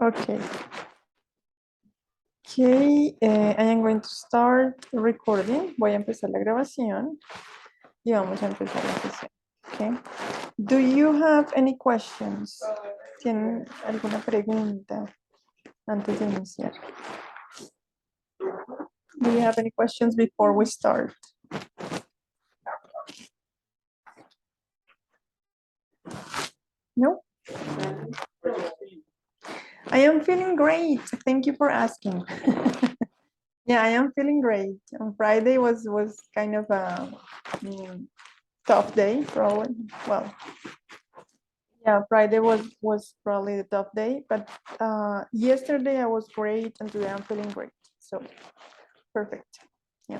Okay. Okay, I am going to start recording. Voy a empezar la grabación y vamos a empezar la sesión. Okay. Do you have any questions? ¿Tienen alguna pregunta antes de iniciar? Do you have any questions before we start? No? I am feeling great. Thank you for asking. Yeah, I am feeling great. On Friday was kind of a tough day, probably. Well, yeah, Friday was probably the tough day, but yesterday I was great, and today I'm feeling great. So perfect. Yeah.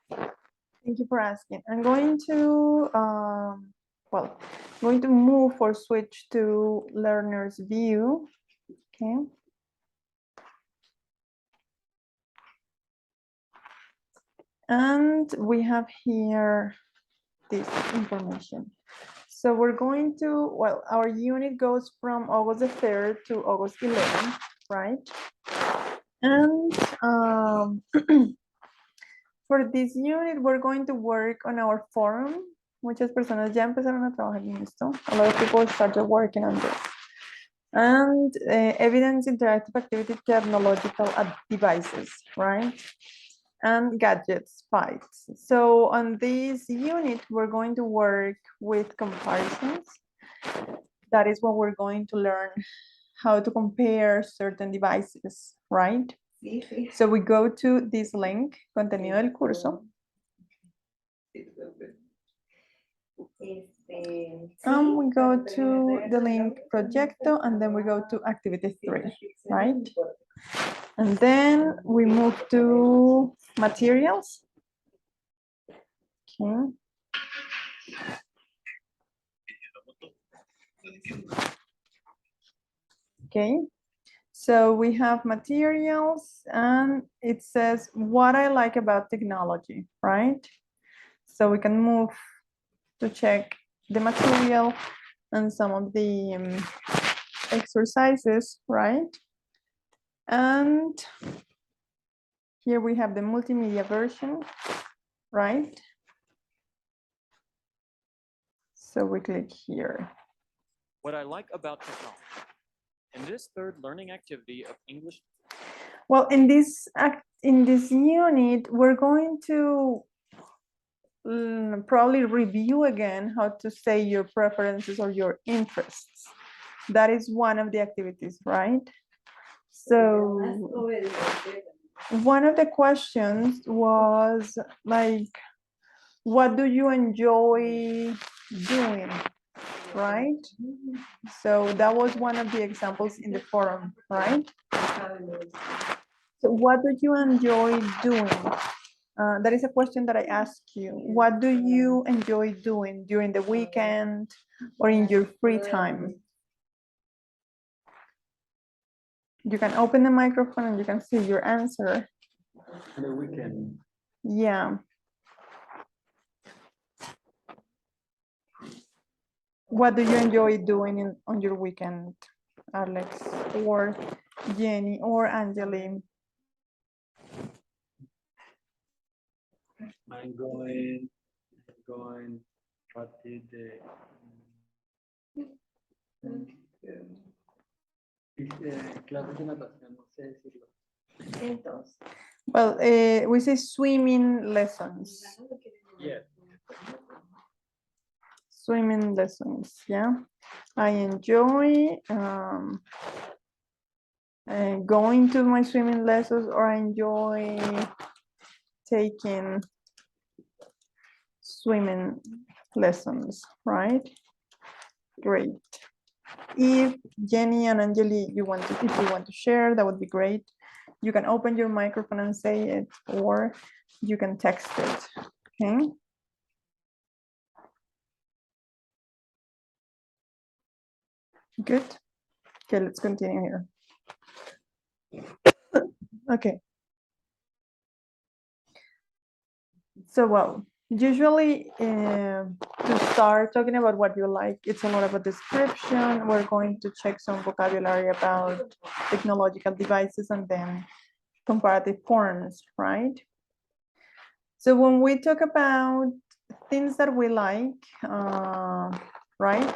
Thank you for asking. I'm going to going to move or switch to learner's view. Okay. And we have here this information. So we're going to, well, our unit goes from August the 3rd to August 11th, right? And for this unit, we're going to work on our forum. Muchas personas ya empezaron a trabajar en esto. A lot of people started working on this. And evidence interactive activity technological devices, right? And gadgets fights. So on this unit, we're going to work with comparisons. That is what we're going to learn, how to compare certain devices, right? So we go to this link, contenido del curso. And we go to the link Proyecto, and then we go to activity 3, right? And then we move to materials. Okay. Okay. So we have materials, and it says what I like about technology, right? So we can move to check the material and some of the exercises, right? And here we have the multimedia version, right? So we click here. What I like about technology. In this third learning activity of English. Well, in this unit, we're going to probably review again how to say your preferences or your interests. That is one of the activities, right? So one of the questions was like, what do you enjoy doing, right? So that was one of the examples in the forum, right? So what do you enjoy doing? That is a question that I ask you. What do you enjoy doing during the weekend or in your free time? You can open the microphone and you can see your answer. On the weekend. Yeah. What do you enjoy doing on your weekend, Alex, or Jenny, or Angeline? I'm going what did clases de natación, no sé decirlo. Well, we say swimming lessons. Yeah. Swimming lessons, yeah. I enjoy going to my swimming lessons, or I enjoy taking swimming lessons, right? Great. If Jenny and Angeli, if you want to share, that would be great. You can open your microphone and say it, or you can text it, okay? Good. Okay, let's continue here. Okay. So, well, Usually, to start talking about what you like, it's a lot about description. We're going to check some vocabulary about technological devices and then comparative forms, right? So when we talk about things that we like, right?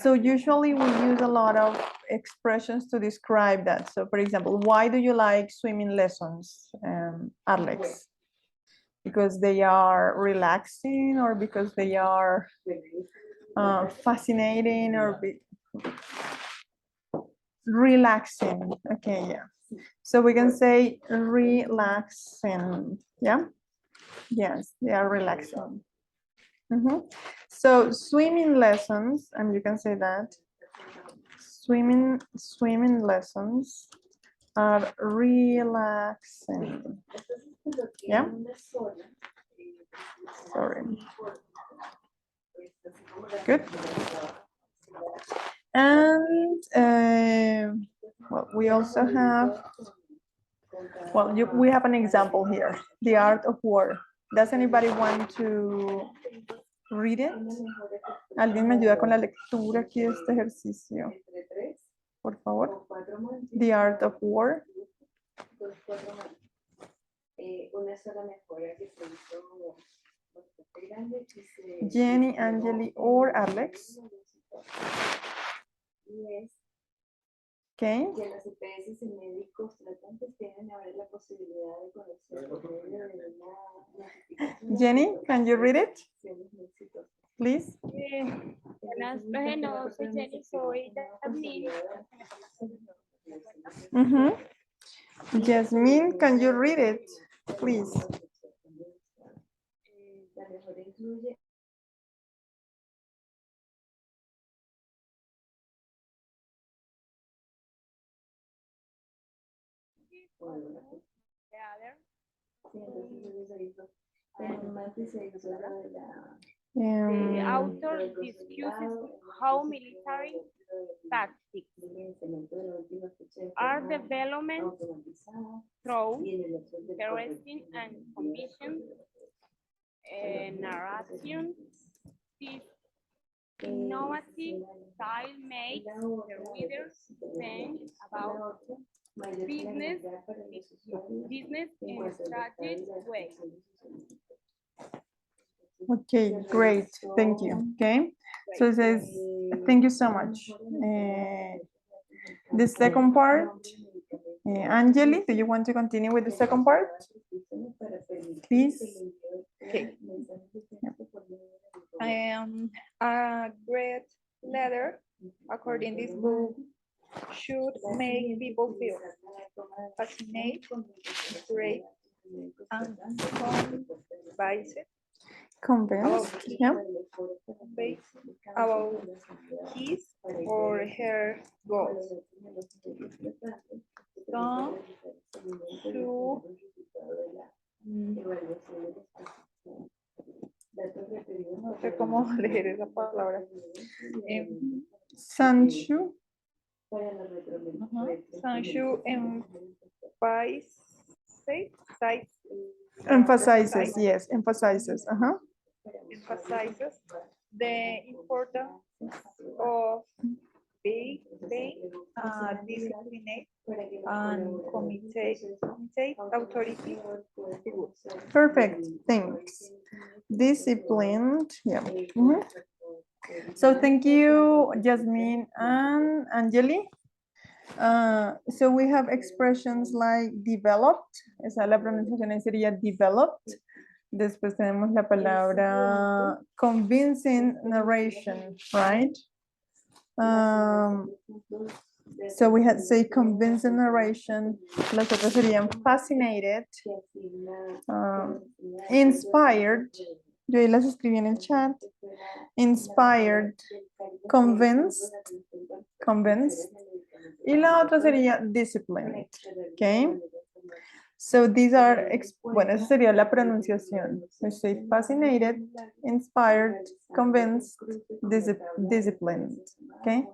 So usually we use a lot of expressions to describe that. So for example, why do you like swimming lessons, Alex? Because they are relaxing or because they are fascinating or relaxing. Okay, yeah. So we can say relaxing, yeah? Yes, they are relaxing. So swimming lessons, and you can say that swimming lessons are relaxing. Yeah. Sorry. Good. And well, we also have, well, we have an example here, the art of war. Does anybody want to read it? ¿Alguien me ayuda con la lectura aquí de este ejercicio? Por favor. The art of war. Jenny, Angeli, or Alex. Okay. Que las EPS y médicos tratantes tienen ahora la posibilidad de conocer por medio de una Jenny, can you read it? Please. Buenas, no soy Jenny, soy Jasmine. Jasmine, can you read it, please? La mejor incluye The author discusses how military tactics are development through interesting and convincing narration. This innovative style makes the readers think about business in a strategic way. Okay, great. Thank you. Okay. So it says, thank you so much. The second part, Angeli, do you want to continue with the second part? Please. Okay. A great letter, according to this book, should make people feel fascinated, inspired, and Convinced, yeah. about his or her goals. Some to no sé cómo leer esa palabra. Sanchu. Sancho Emphasizes, yes, emphasizes. emphasizes the importance of being disciplined and committed authority figures. Perfect, thanks. Disciplined, yeah. So thank you, Jasmine and Angeli. So we have expressions like developed, esa la pronunciación ahí sería developed. Después tenemos la palabra convincing narration, right? So we had to say convincing narration. Las otras serían fascinated, inspired. Yo ahí las escribí en el chat. Inspired, convinced. Y la otra sería disciplined, okay? So these are, bueno, esa sería la pronunciación. So say fascinated, inspired, convinced, disciplined, okay?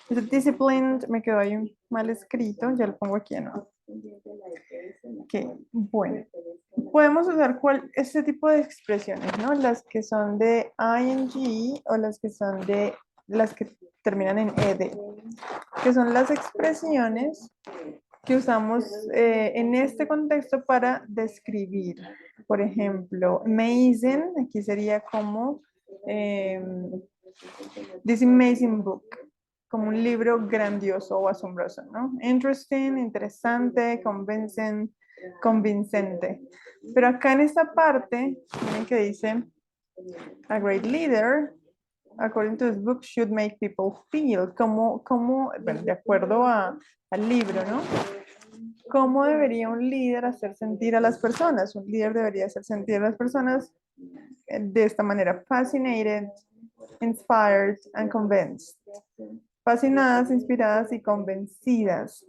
So disciplined me quedó ahí mal escrito, ya lo pongo aquí, ¿no? Ok, bueno. Podemos usar este tipo de expresiones, ¿no? Las que son de ing o las que son de las que terminan en ed, que son las expresiones que usamos en este contexto para describir. Por ejemplo, amazing, aquí sería como this amazing book, como un libro grandioso o asombroso, ¿no? Interesting, interesante, convincing, convincente. Pero acá en esta parte, miren que dice, a great leader, according to this book, should make people feel, bueno, de acuerdo al libro, ¿no? ¿Cómo debería un líder hacer sentir a las personas? Un líder debería hacer sentir a las personas de esta manera: fascinated, inspired, and convinced. Fascinadas, inspiradas y convencidas.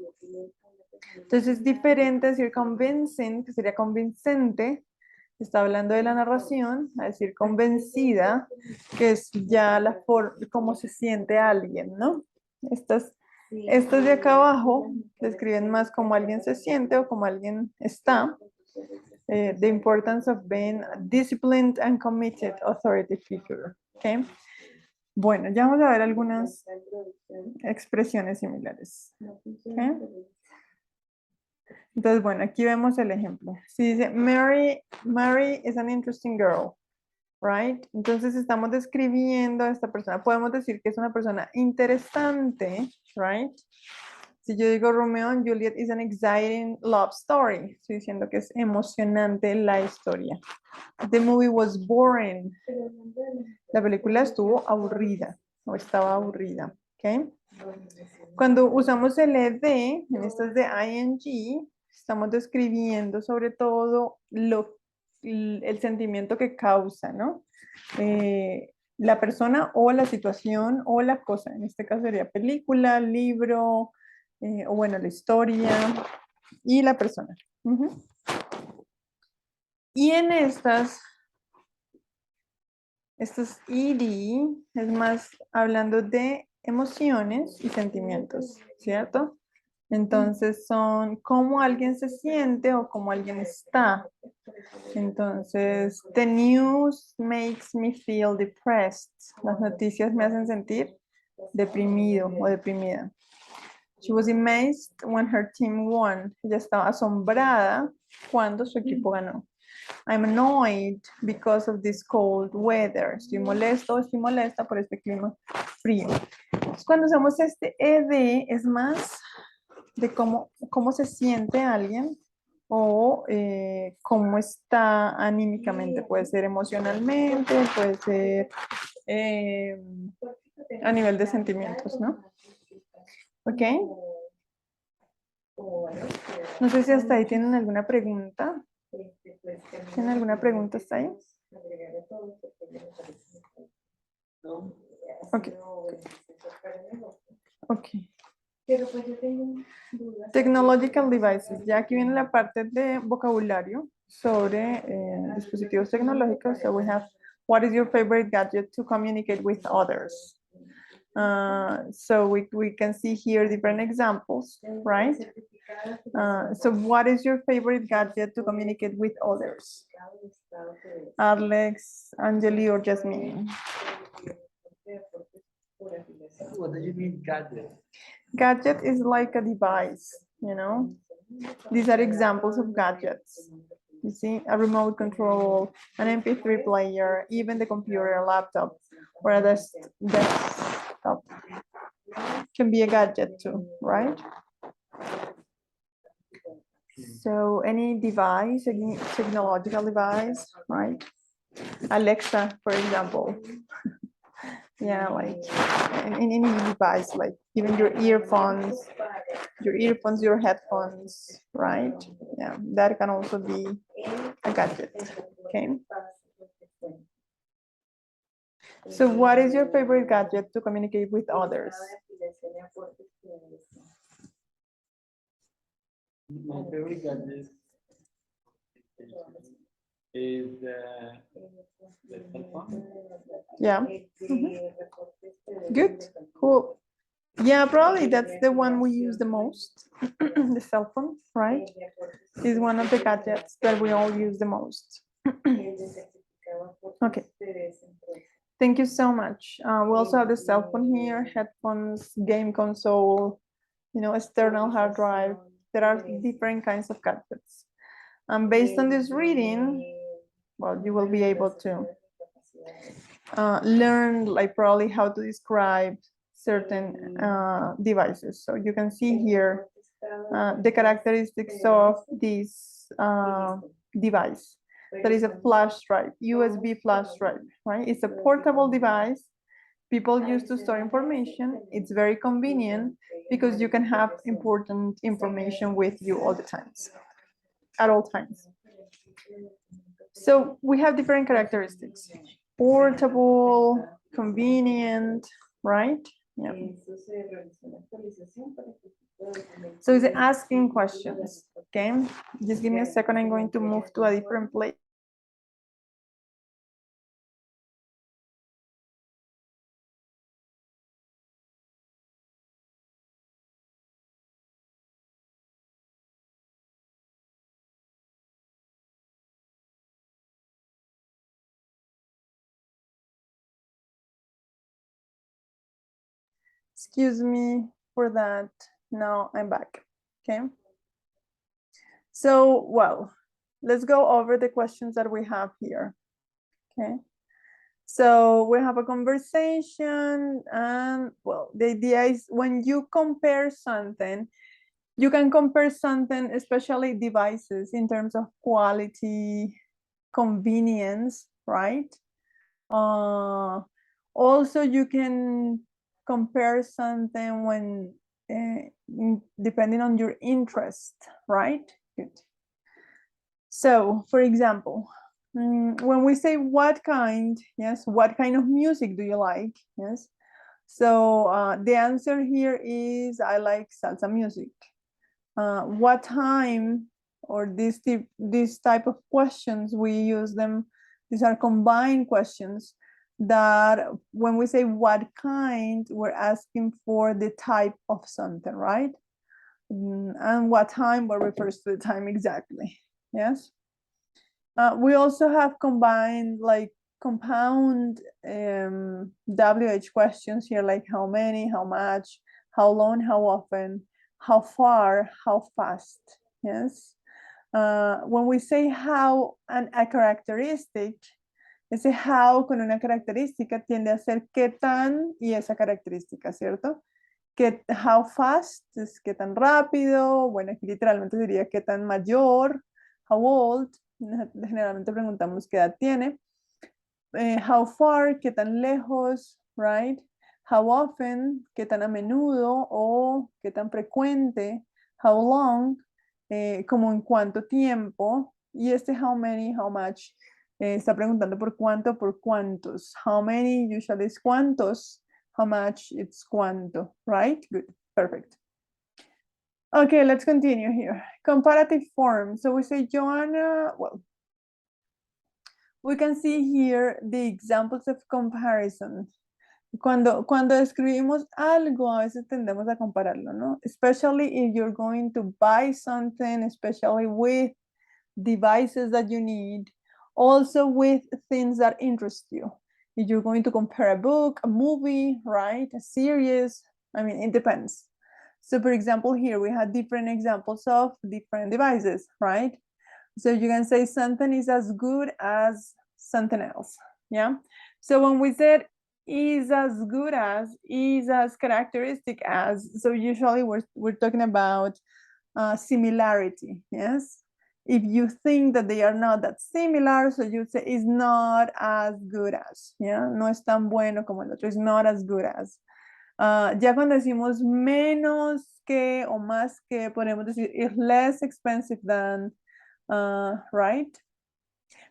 Entonces es diferente decir convincing, que sería convincente, está hablando de la narración, a decir convencida, que es ya la forma, cómo se siente alguien, ¿no? Estas de acá abajo describen más cómo alguien se siente o cómo alguien está. The importance of being a disciplined and committed authority figure. ¿Okay? Bueno, ya vamos a ver algunas expresiones similares. ¿Okay? Entonces, bueno, aquí vemos el ejemplo. Si dice, Mary is an interesting girl, right? Entonces estamos describiendo a esta persona. Podemos decir que es una persona interesante, right? Si yo digo Romeo and Juliet is an exciting love story, estoy diciendo que es emocionante la historia. The movie was boring. La película estuvo aburrida o estaba aburrida, ¿ok? Cuando usamos el ed, en estos de ing, estamos describiendo sobre todo el sentimiento que causa, ¿no? La persona o la situación o la cosa. En este caso sería película, libro, o bueno, la historia y la persona. Y en estos ed es más hablando de emociones y sentimientos, ¿cierto? Entonces son cómo alguien se siente o cómo alguien está. Entonces, the news makes me feel depressed. Las noticias me hacen sentir deprimido o deprimida. She was amazed when her team won. Ella estaba asombrada cuando su equipo ganó. I'm annoyed because of this cold weather. Estoy molesto, estoy molesta por este clima frío. Entonces, cuando usamos este ed es más de cómo se siente alguien o cómo está anímicamente. Puede ser emocionalmente, puede ser a nivel de sentimientos, ¿no? ¿Ok? No sé si hasta ahí tienen alguna pregunta. ¿Tienen alguna pregunta hasta ahí? Ok. Ok. Pero pues yo tengo dudas. Technological devices. Ya aquí viene la parte de vocabulario sobre dispositivos tecnológicos. So we have, what is your favorite gadget to communicate with others? So we can see here different examples, right? So what is your favorite gadget to communicate with others? Alex, Angeli, or Jasmine? What do you mean gadget? Gadget is like a device, you know? These are examples of gadgets. You see, a remote control, an MP3 player, even the computer, a laptop, or a desktop can be a gadget too, right? So any device, any technological device, right? Alexa, for example. Yeah, like in any device, like even your earphones, your headphones, right? Yeah, that can also be a gadget, okay? So what is your favorite gadget to communicate with others? My favorite gadget is the cell phone. Yeah. Good, cool. Yeah, probably that's the one we use the most. The cell phone, right, is one of the gadgets that we all use the most. Okay. Thank you so much. We also have the cell phone here, headphones, game console, external hard drive. There are different kinds of gadgets. And based on this reading, well, you will be able to learn like probably how to describe certain devices. So you can see here the characteristics of this device. That is a flash drive, USB flash drive, right? It's a portable device people use to store information. It's very convenient because you can have important information with you all the times, at all times. So we have different characteristics: portable, convenient, right? Yeah. So it's asking questions, okay? Just give me a second, I'm going to move to a different place. Excuse me for that. Now I'm back, okay? So, well, let's go over the questions that we have here, okay? So we have a conversation, and well, the idea is when you compare something, you can compare something, especially devices, in terms of quality, convenience, right? Also, you can compare something when depending on your interest, right? Good. So, for example, when we say what kind, yes, what kind of music do you like? Yes. So the answer here is I like salsa music. What time, or this type of questions, we use them. These are combined questions that when we say what kind, we're asking for the type of something, right? And what time, what refers to the time exactly. Yes. We also have combined, like, compound WH questions here, like how many, how much, how long, how often, how far, how fast. Yes. When we say how and a characteristic, ese how con una característica tiende a ser qué tan y esa característica, ¿cierto? Que how fast es qué tan rápido. Bueno, aquí literalmente diría qué tan mayor. How old, generalmente preguntamos qué edad tiene. How far, qué tan lejos, right? How often, qué tan a menudo o qué tan frecuente. How long, como en cuánto tiempo. Y este how many, how much, está preguntando por cuánto, por cuántos. How many usually is cuántos. How much, it's cuánto, right? Good, perfect. Okay, let's continue here. Comparative form. So we say, Joanna, well, we can see here the examples of comparison. Cuando escribimos algo, a veces tendemos a compararlo, ¿no? Especially if you're going to buy something, especially with devices that you need, also with things that interest you. If you're going to compare a book, a movie, right, a series, I mean, it depends. So for example, here we have different examples of different devices, right? So you can say something is as good as something else, yeah? So when we said is as good as, is as characteristic as, so usually we're talking about similarity, yes? If you think that they are not that similar, so you say is not as good as, yeah? No es tan bueno como el otro, is not as good as. Ya cuando decimos menos que o más que, podemos decir is less expensive than, right?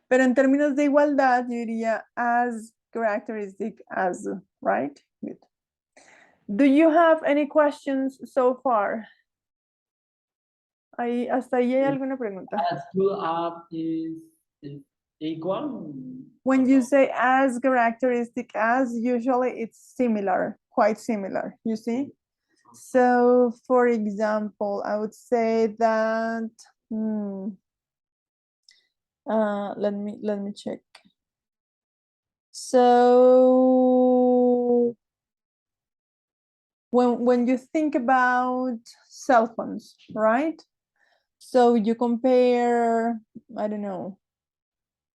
Pero en términos de igualdad, yo diría as characteristic as, right? Good. Do you have any questions so far? ¿Hasta ahí hay alguna pregunta? As good up is equal. When you say as characteristic as, usually it's similar, quite similar, you see? So, for example, I would say that, let me check. So, when you think about cell phones, right? So you compare, I don't know,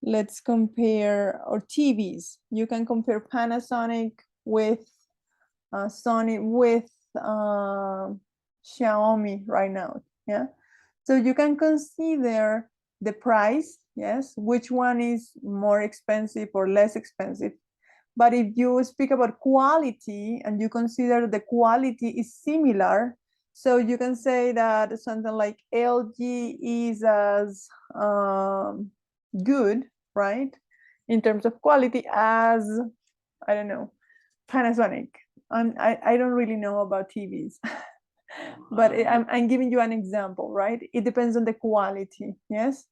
let's compare, or TVs. You can compare Panasonic with Sony with Xiaomi right now. Yeah. So you can consider the price, yes, which one is more expensive or less expensive. But if you speak about quality and you consider the quality is similar, so you can say that something like LG is as good, right, in terms of quality as, I don't know, Panasonic. I don't really know about TVs, but I'm giving you an example, right? It depends on the quality, yes?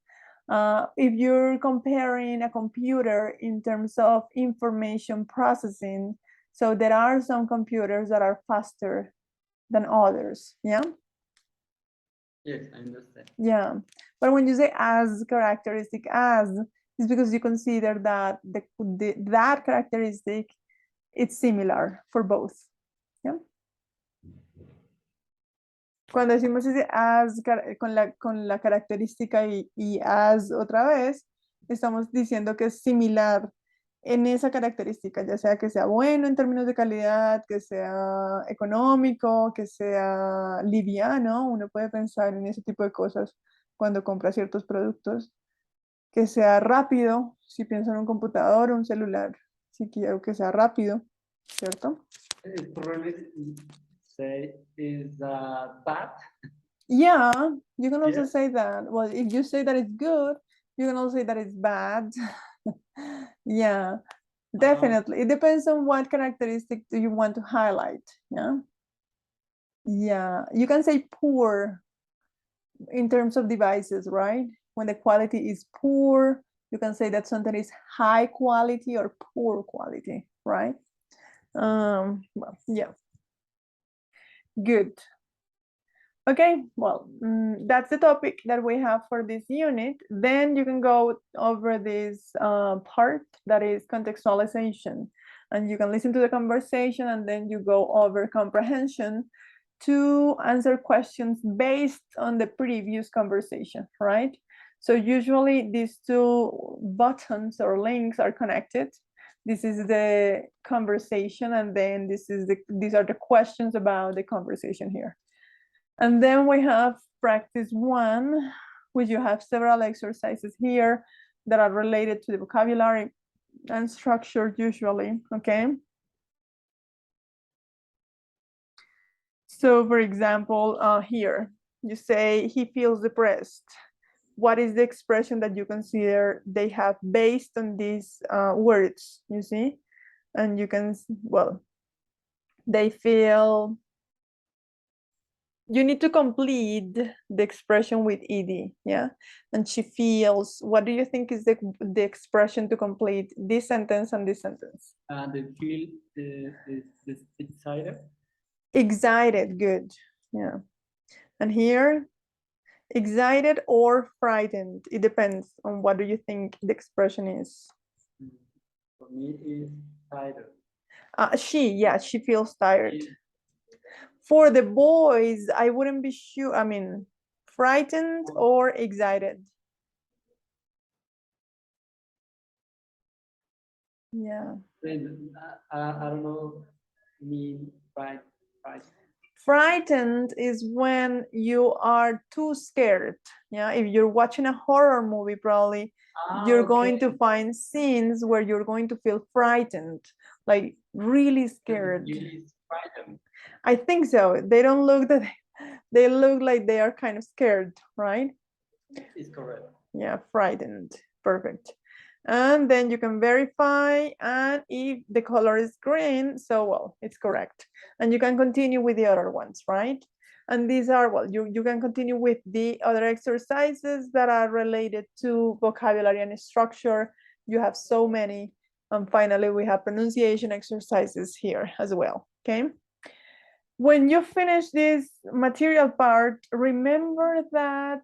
If you're comparing a computer in terms of information processing, so there are some computers that are faster than others, yeah? Yes, I understand. Yeah, but when you say as characteristic as, it's because you consider that that characteristic, it's similar for both, yeah? Cuando decimos ese as con la característica y as otra vez, estamos diciendo que es similar en esa característica, ya sea que sea bueno en términos de calidad, que sea económico, que sea liviano. Uno puede pensar en ese tipo de cosas cuando compra ciertos productos, que sea rápido, si pienso en un computador o un celular, si quiero que sea rápido, ¿cierto? Probably say is bad. Yeah, you can also Yeah. say that. Well, if you say that it's good, you can also say that it's bad. Yeah, definitely. It depends on what characteristic do you want to highlight. Yeah. Yeah, you can say poor in terms of devices, right? When the quality is poor, you can say that something is high quality or poor quality, right? Well, yeah. Good. Okay, well, that's the topic that we have for this unit. Then you can go over this part that is contextualization. And you can listen to the conversation and then you go over comprehension to answer questions based on the previous conversation, right? So usually these two buttons or links are connected. This is the conversation and then these are the questions about the conversation here. And then we have practice 1, which you have several exercises here that are related to the vocabulary and structure usually, okay? So for example, here, you say he feels depressed. What is the expression that you consider they have based on these words, you see? And you can, well, they feel, you need to complete the expression with ed, yeah? And she feels, what do you think is the expression to complete this sentence and this sentence? They feel excited. Excited, good, yeah. And here, excited or frightened, it depends on what do you think the expression is. For me, is tired. She feels tired. For the boys, I wouldn't be sure, I mean, frightened or excited. Yeah. I don't know, mean right. Frightened is when you are too scared. Yeah, if you're watching a horror movie, probably you're going to find scenes where you're going to feel frightened, like really scared. Really frightened. I think so. They don't look that, they look like they are kind of scared, right? It's correct. Yeah, frightened. Perfect. And then you can verify, and if the color is green, so well, it's correct. And you can continue with the other ones, right? And these are, well, you can continue with the other exercises that are related to vocabulary and structure. You have so many. And finally, we have pronunciation exercises here as well, okay? when you finish this material part, remember that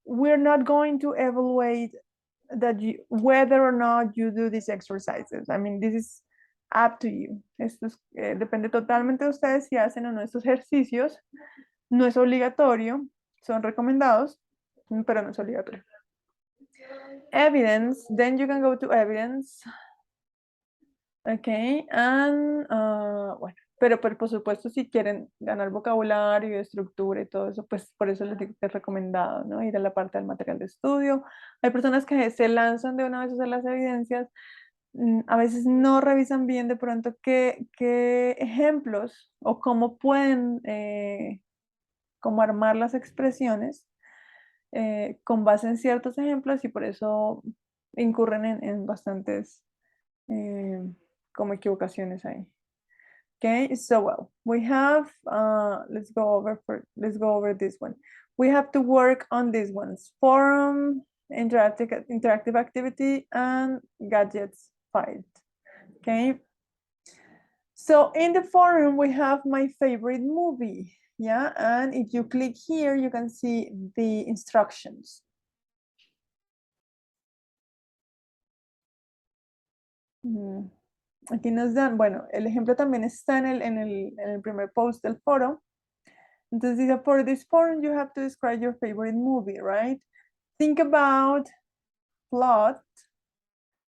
we're not going to evaluate that whether or not you do these exercises. I mean, this is up to you. Esto es, depende totalmente de ustedes si hacen o no estos ejercicios. No es obligatorio, son recomendados, pero no es obligatorio. Evidence, then you can go to evidence. Okay, and bueno, pero por supuesto si quieren ganar vocabulario, estructura y todo eso, pues por eso les digo que es recomendado, ¿no? Ir a la parte del material de estudio. Hay personas que se lanzan de una vez a hacer las evidencias, a veces no revisan bien de pronto qué ejemplos o cómo pueden, cómo armar las expresiones con base en ciertos ejemplos y por eso incurren en bastantes como equivocaciones ahí. Okay, so well, we have, let's go over this one. We have to work on these ones: forum, interactive activity, and gadgets fight. Okay. So in the forum, we have my favorite movie. Yeah, and if you click here, you can see the instructions. Aquí nos dan, bueno, el ejemplo también está en el primer post del foro. Entonces dice, for this forum, you have to describe your favorite movie, right? Think about plot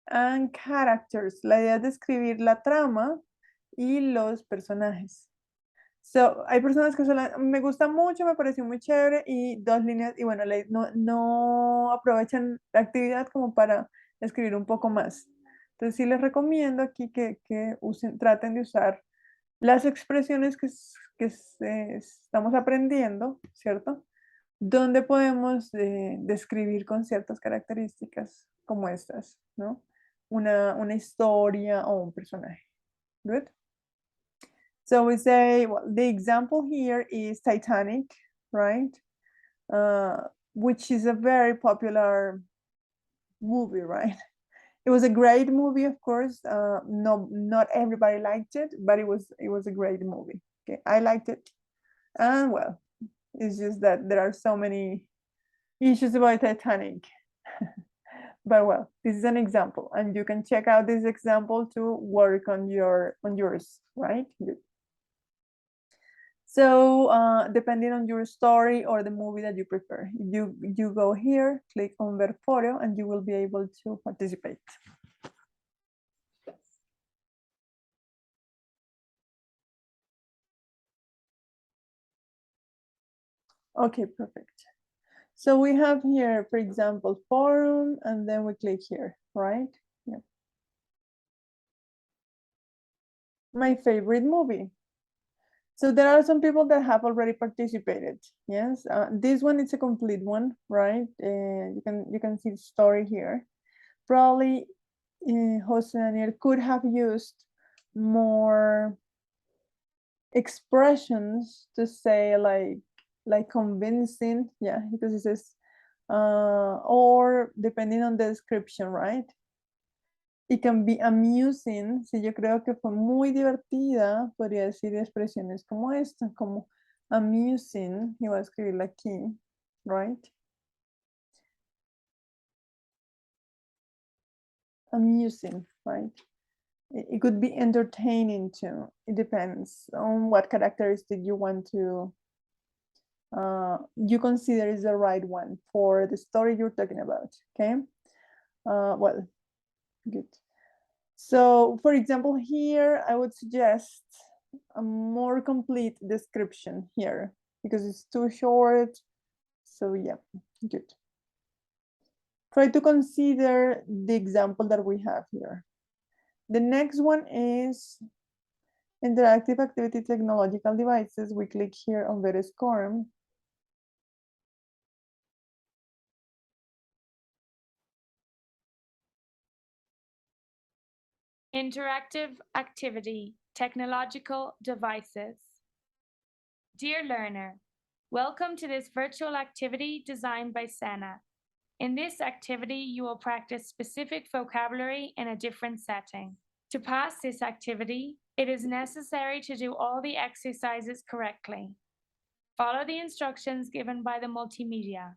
and characters. La idea es describir la trama y los personajes. So, hay personas que solo, me gusta mucho, me pareció muy chévere y dos líneas, y bueno, no aprovechan la actividad como para escribir un poco más. Entonces sí les recomiendo aquí que traten de usar las expresiones que estamos aprendiendo, ¿cierto? Donde podemos describir con ciertas características como estas, ¿no? Una historia o un personaje. Good? So we say, well, the example here is Titanic, right? Which is a very popular movie, right? It was a great movie, of course. Not everybody liked it, but it was a great movie. Okay, I liked it, and well, it's just that there are so many issues about Titanic. But well, this is an example, and you can check out this example to work on yours, right? So depending on your story or the movie that you prefer, you go here, click on Ver Foro, and you will be able to participate. Okay, perfect. So we have here, for example, forum, and then we click here, right? Yeah. My favorite movie. So there are some people that have already participated. Yes, this one is a complete one, right? You can see the story here. Probably Jose Daniel could have used more expressions to say like convincing, yeah, because it says or depending on the description, right? It can be amusing. Si yo creo que fue muy divertida, podría decir expresiones como esta, como amusing, y voy a escribirla aquí, right? Amusing, right? It could be entertaining too. It depends on what characteristic you want to, you consider is the right one for the story you're talking about, okay? Well, good. So for example, here, I would suggest a more complete description here because it's too short. So yeah, good. Try to consider the example that we have here. The next one is interactive activity technological devices. We click here on Veriscorm. Interactive activity, technological devices. Dear learner, welcome to this virtual activity designed by Senna. In this activity, you will practice specific vocabulary in a different setting. To pass this activity, It is necessary to do all the exercises correctly. Follow the instructions given by the multimedia.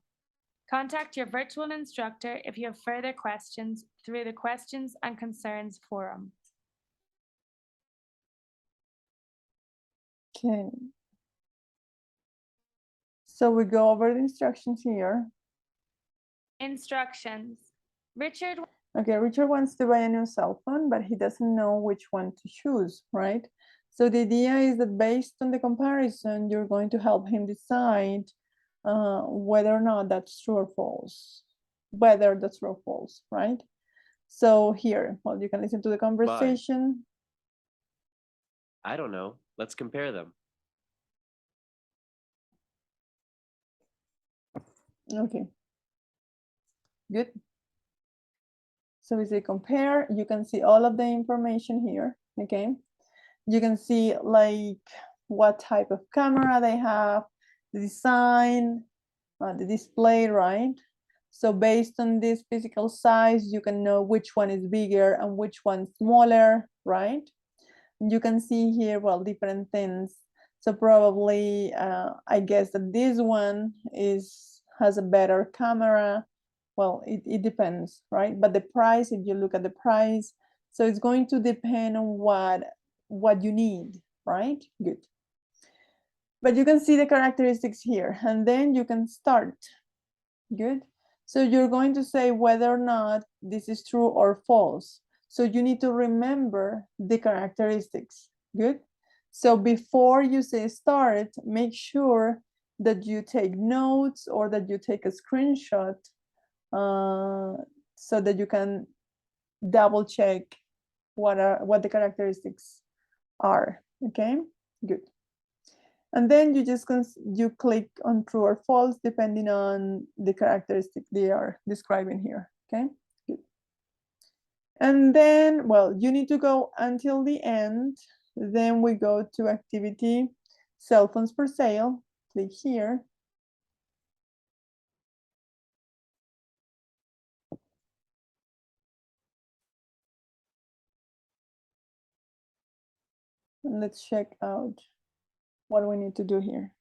Contact your virtual instructor if you have further questions through the Questions and Concerns forum. Okay. So we go over the instructions here. Instructions. Richard Okay, Richard wants to buy a new cell phone, but he doesn't know which one to choose, right? So the idea is that based on the comparison, you're going to help him decide whether or not that's true or false, whether that's true or false, right? So here, well, you can listen to the conversation. I don't know. Let's compare them. Okay, good. So we say compare, you can see all of the information here, okay? You can see like what type of camera they have, the design, the display, right? So based on this physical size, you can know which one is bigger and which one's smaller, right? You can see here, well, different things. So probably, I guess that this one has a better camera. Well, it depends, right? But the price, if you look at the price, so it's going to depend on what you need, right? Good. But you can see the characteristics here, and then you can start. Good. So you're going to say whether or not this is true or false. So you need to remember the characteristics. Good. So before you say start, make sure that you take notes or that you take a screenshot so that you can double check what the characteristics are. Okay, good. And then you click on true or false depending on the characteristic they are describing here. Okay, good. And then, well, you need to go until the end. Then we go to activity, cell phones for sale. Click here. And let's check out what we need to do here.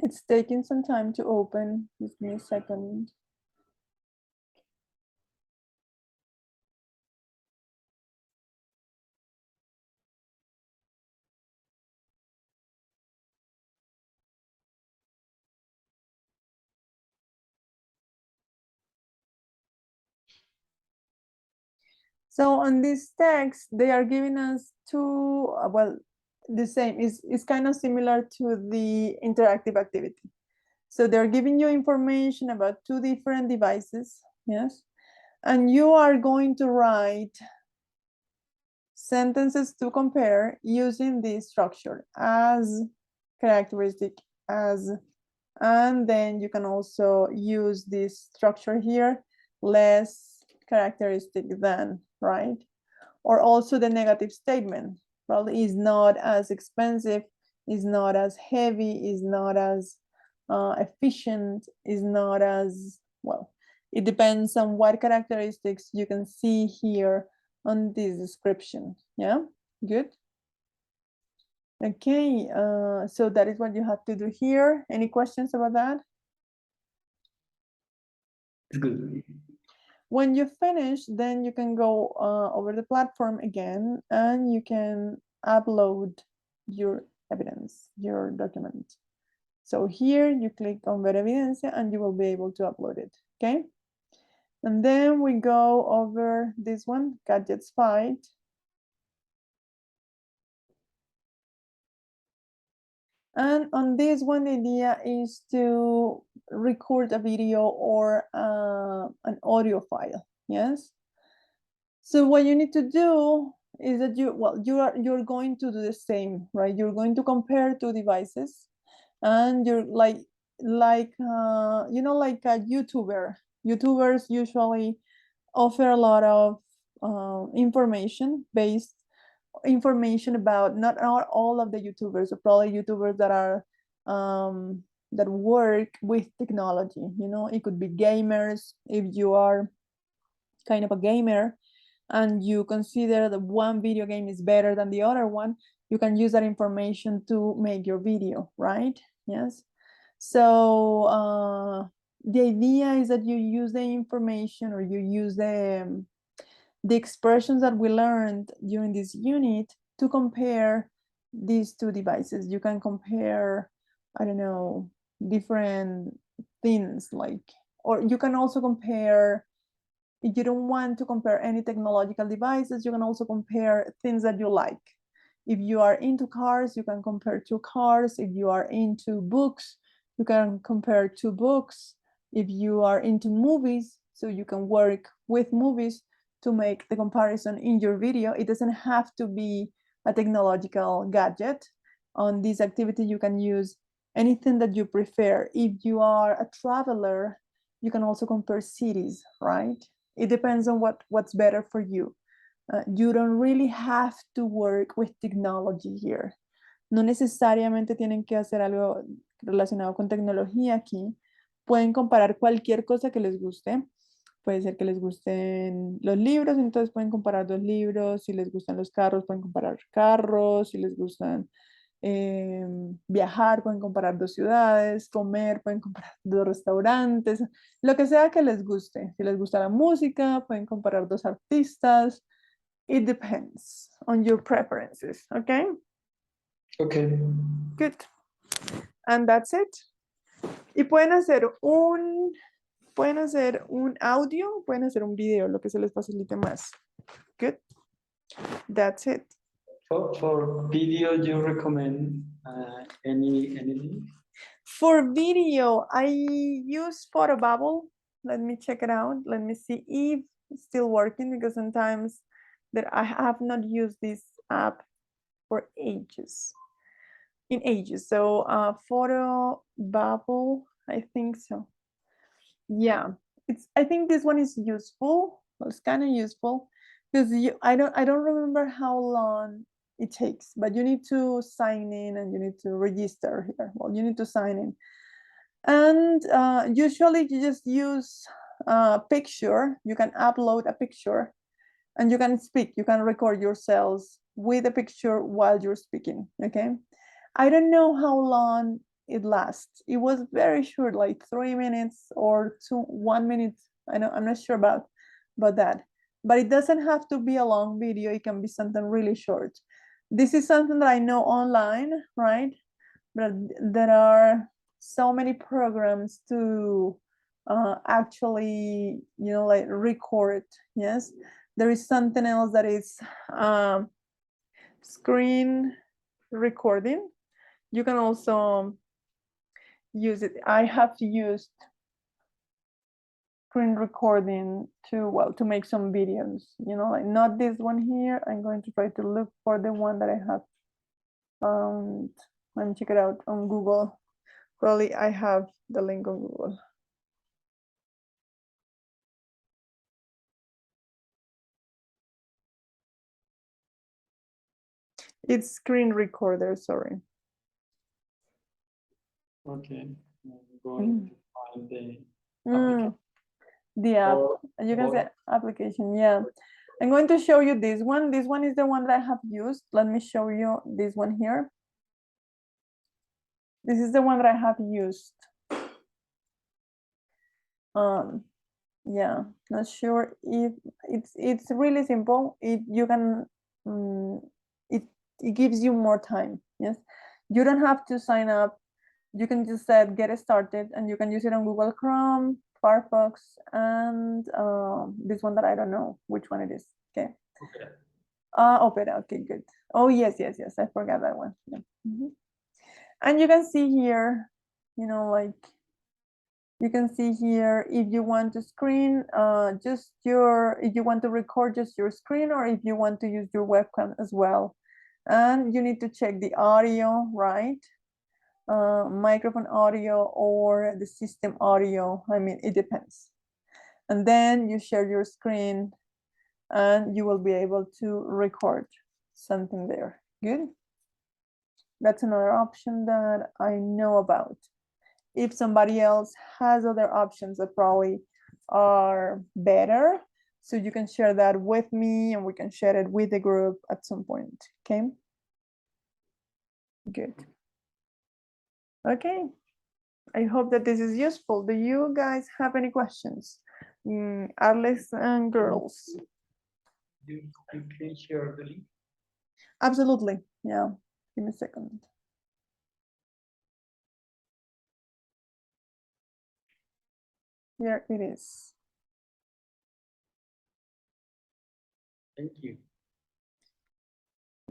It's taking some time to open. Just give me a second. So on this text, they are giving us two, well, the same, is kind of similar to the interactive activity. So they're giving you information about two different devices, yes? And you are going to write sentences to compare using this structure as, characteristic, as, and then you can also use this structure here, less, characteristic than, right? Or also the negative statement, probably is not as expensive, is not as heavy, is not as efficient, is not as, well, it depends on what characteristics you can see here on this description. Yeah, good. Okay, so that is what you have to do here. Any questions about that? It's good. When you finish, then you can go over the platform again and you can upload your evidence, your document. So here you click on Ver Evidencia and you will be able to upload it, okay? And then we go over this one, Gadgets Fight. And on this one, the idea is to record a video or an audio file, yes? So what you need to do is that you're going to do the same, right? You're going to compare two devices and you're like you know, like a YouTuber. YouTubers usually offer a lot of information based information about not all of the YouTubers, but probably YouTubers that are that work with technology. You know, it could be gamers. If you are kind of a gamer and you consider that one video game is better than the other one, you can use that information to make your video, right? Yes. So the idea is that you use the information, or you use the expressions that we learned during this unit to compare these two devices. You can compare, I don't know, different things, like, or you can also compare, if you don't want to compare any technological devices, you can also compare things that you like. If you are into cars, you can compare two cars. If you are into books, you can compare two books. If you are into movies, so you can work with movies to make the comparison in your video. It doesn't have to be a technological gadget. On this activity, you can use anything that you prefer. If you are a traveler, you can also compare cities, right? It depends on what's better for you. You don't really have to work with technology here. No necesariamente tienen que hacer algo relacionado con tecnología aquí. Pueden comparar cualquier cosa que les guste. Puede ser que les gusten los libros, entonces pueden comparar dos libros. Si les gustan los carros, pueden comparar carros. Si les gustan viajar, pueden comparar dos ciudades. Comer, pueden comparar dos restaurantes. Lo que sea que les guste. Si les gusta la música, pueden comparar dos artistas. It depends on your preferences, okay? Okay. Good. And that's it. Y pueden hacer un audio, pueden hacer un video, lo que se les facilite más. Good. That's it. For video, you recommend anything? For video, I use Photo Bubble. Let me check it out. Let me see if it's still working, because sometimes that I have not used this app for ages. So Photo Bubble, I think so. Yeah, I think this one is useful. Well, it's kind of useful because I don't remember how long it takes, but you need to sign in and you need to register here. Well, you need to sign in. And usually you just use a picture. You can upload a picture and you can speak. You can record yourselves with a picture while you're speaking, okay? I don't know how long it lasts. It was very short, like 3 minutes or 1 minute. I'm not sure about that. But it doesn't have to be a long video. It can be something really short. This is something that I know online, right? But there are so many programs to actually, like record. Yes, there is something else that is screen recording. You can also use it. I have used screen recording to make some videos, like not this one here. I'm going to try to look for the one that I have found. Let me check it out on Google. Probably I have the link on Google. It's screen recorder, sorry. Okay. I'm going to find the application. The app, you can say application, yeah. I'm going to show you this one. This one is the one that I have used. Let me show you this one here. This is the one that I have used. Yeah, not sure if it's really simple. It gives you more time. Yes, you don't have to sign up. You can just set get started, and you can use it on Google Chrome, Firefox, and this one that I don't know which one it is. Okay. Okay. Opera. Okay, good. Oh yes. I forgot that one. Yeah. And you can see here, like you can see here if you want to screen if you want to record just your screen, or if you want to use your webcam as well. And you need to check the audio, right? Microphone audio or the system audio. I mean, it depends. And then you share your screen and you will be able to record. something there. Good. That's another option that I know about. If somebody else has other options that probably are better, so you can share that with me and we can share it with the group at some point, okay? Good. Okay, I hope that this is useful. Do you guys have any questions? Alex and girls? You can share the link. Absolutely, yeah, give me a second. Here it is. Thank you.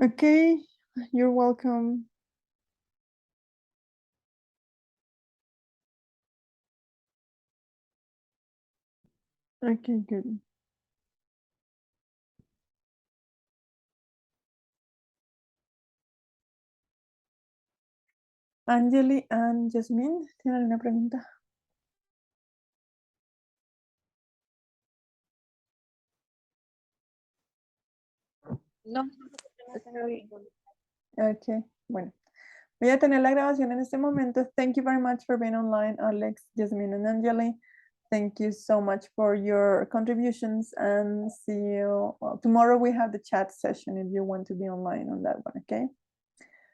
Okay, you're welcome. Okay, good. Angeli and Jasmine, ¿tienen alguna pregunta? No, está bien. Okay, bueno. Voy a tener la grabación en este momento. Thank you very much for being online, Alex, Jasmine, and Angeli. Thank you so much for your contributions and see you. Well, tomorrow we have the chat session if you want to be online on that one, okay?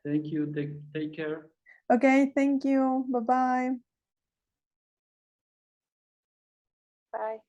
Thank you. Take care. Okay, thank you. Bye-bye. Bye.